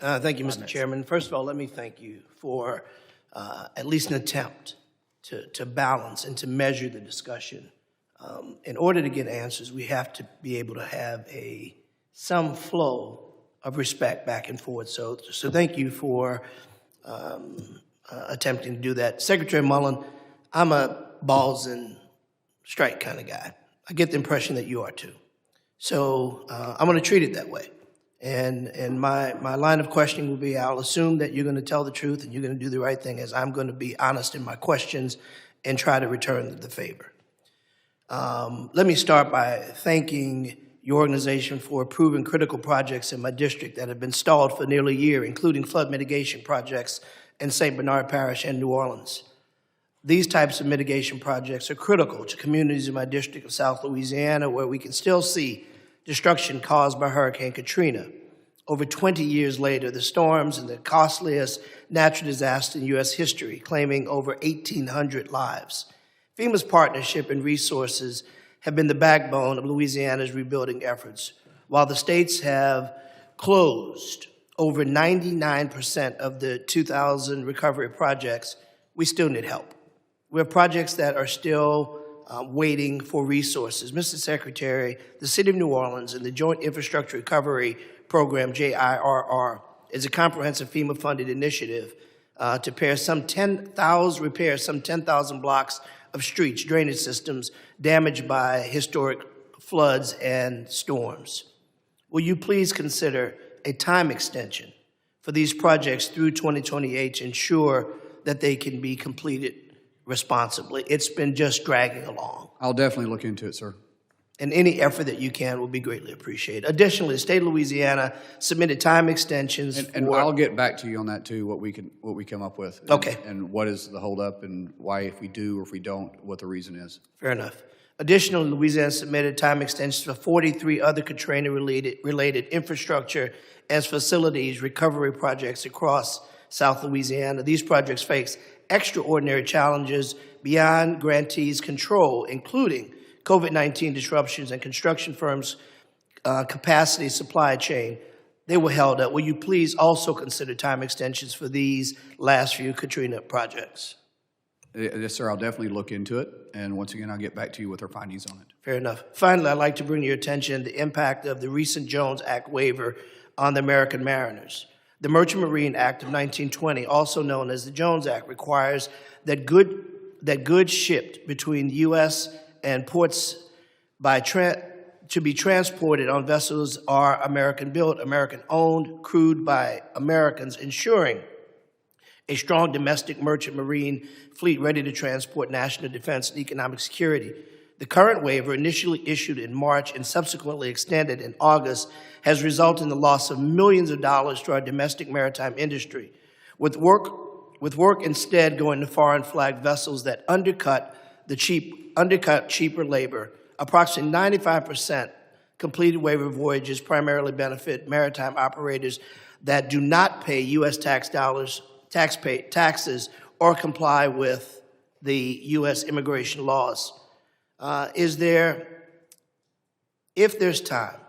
Thank you, Mr. Chairman. First of all, let me thank you for at least an attempt to balance and to measure the discussion. In order to get answers, we have to be able to have some flow of respect back and forth. So thank you for attempting to do that. Secretary Mullin, I'm a balls and strike kind of guy. I get the impression that you are too. So I'm going to treat it that way. And my line of questioning will be, I'll assume that you're going to tell the truth and you're going to do the right thing, as I'm going to be honest in my questions and try to return the favor. Let me start by thanking your organization for approving critical projects in my district that have been stalled for nearly a year, including flood mitigation projects in St. Bernard Parish and New Orleans. These types of mitigation projects are critical to communities in my district of South Louisiana, where we can still see destruction caused by Hurricane Katrina. Over 20 years later, the storms and the costliest natural disaster in U.S. history, claiming over 1,800 lives. FEMA's partnership and resources have been the backbone of Louisiana's rebuilding efforts. While the states have closed over 99% of the 2,000 recovery projects, we still need help. We have projects that are still waiting for resources. Mr. Secretary, the City of New Orleans and the Joint Infrastructure Recovery Program, JIRR, is a comprehensive FEMA-funded initiative to repair some 10,000 blocks of streets, drainage systems damaged by historic floods and storms. Will you please consider a time extension for these projects through 2028 to ensure that they can be completed responsibly? It's been just dragging along. I'll definitely look into it, sir. And any effort that you can will be greatly appreciated. Additionally, the state of Louisiana submitted time extensions and I'll get back to you on that too, what we come up with. Okay. And what is the holdup and why, if we do or if we don't, what the reason is. Fair enough. Additionally, Louisiana submitted time extensions for 43 other Katrina-related infrastructure and facilities recovery projects across South Louisiana. These projects face extraordinary challenges beyond grantees' control, including COVID-19 disruptions and construction firms' capacity supply chain. They were held up. Will you please also consider time extensions for these last few Katrina projects? Yes, sir. I'll definitely look into it. And once again, I'll get back to you with our findings on it. Fair enough. Finally, I'd like to bring to your attention the impact of the recent Jones Act waiver on the American mariners. The Merchant Marine Act of 1920, also known as the Jones Act, requires that goods shipped between the U.S. and ports to be transported on vessels are American-built, American-owned, crewed by Americans, ensuring a strong domestic merchant marine fleet ready to transport national defense and economic security. The current waiver, initially issued in March and subsequently extended in August, has resulted in the loss of millions of dollars to our domestic maritime industry, with work instead going to foreign flagged vessels that undercut cheaper labor. Approximately 95% completed waiver voyages primarily benefit maritime operators that do not pay U.S. taxes or comply with the U.S. immigration laws. If there's time,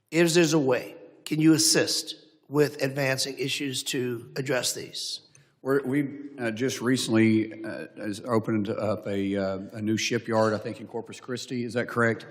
if there's a way, can you assist with advancing issues to address these? We just recently opened up a new shipyard, I think, in Corpus Christi. Is that correct?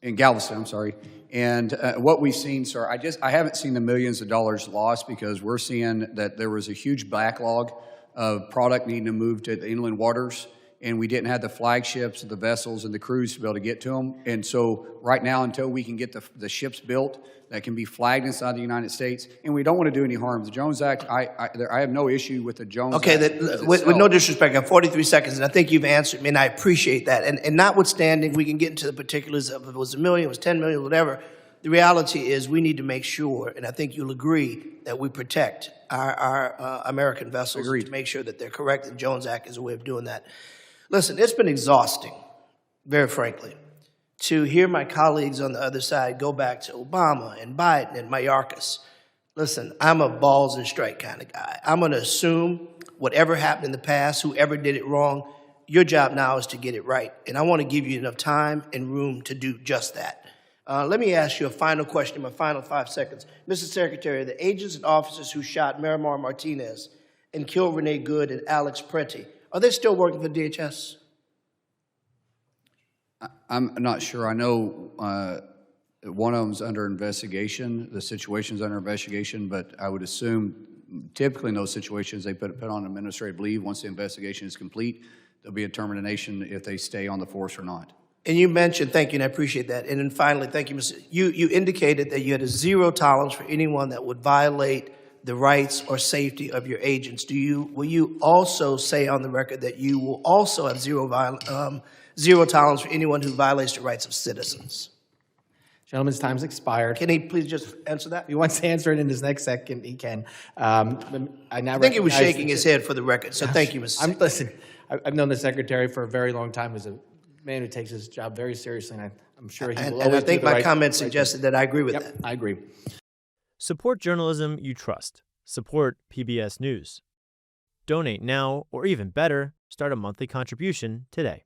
In Galveston, I'm sorry. And what we've seen, sir, I haven't seen the millions of dollars lost, because we're seeing that there was a huge backlog of product needing to move to the inland waters, and we didn't have the flagships, the vessels, and the crews to be able to get to them. And so right now, until we can get the ships built that can be flagged inside the United States, and we don't want to do any harm. The Jones Act, I have no issue with the Jones Act. Okay, with no disrespect, I have 43 seconds, and I think you've answered me, and I appreciate that. And notwithstanding, we can get into the particulars of if it was $1 million, it was 10 million, whatever. The reality is we need to make sure, and I think you'll agree, that we protect our American vessels. Agreed. To make sure that they're correct. The Jones Act is a way of doing that. Listen, it's been exhausting, very frankly, to hear my colleagues on the other side go back to Obama and Biden and Mayorkas. Listen, I'm a balls and strike kind of guy. I'm going to assume whatever happened in the past, whoever did it wrong, your job now is to get it right. And I want to give you enough time and room to do just that. Let me ask you a final question in my final 5 seconds. Mr. Secretary, the agents and officers who shot Miramar Martinez and killed Renee Good and Alex Prenti, are they still working for DHS? I'm not sure. I know one of them's under investigation. The situation's under investigation, but I would assume typically in those situations they put on administrative leave. Once the investigation is complete, there'll be a determination if they stay on the force or not. And you mentioned, thank you, and I appreciate that. And then finally, thank you, Mr. You indicated that you had a zero tolerance for anyone that would violate the rights or safety of your agents. Will you also say on the record that you will also have zero tolerance for anyone who violates the rights of citizens? Gentleman's time's expired. Can he please just answer that? If he wants to answer it in his next second, he can. I think he was shaking his head for the record, so thank you, Mr. Secretary. Listen, I've known the Secretary for a very long time as a man who takes his job very seriously, and I'm sure he will always And I do think the my right- comments suggested that I agree with Yep, that. I agree. Support journalism you trust. Support PBS News. Donate now, or even better, start a monthly contribution today.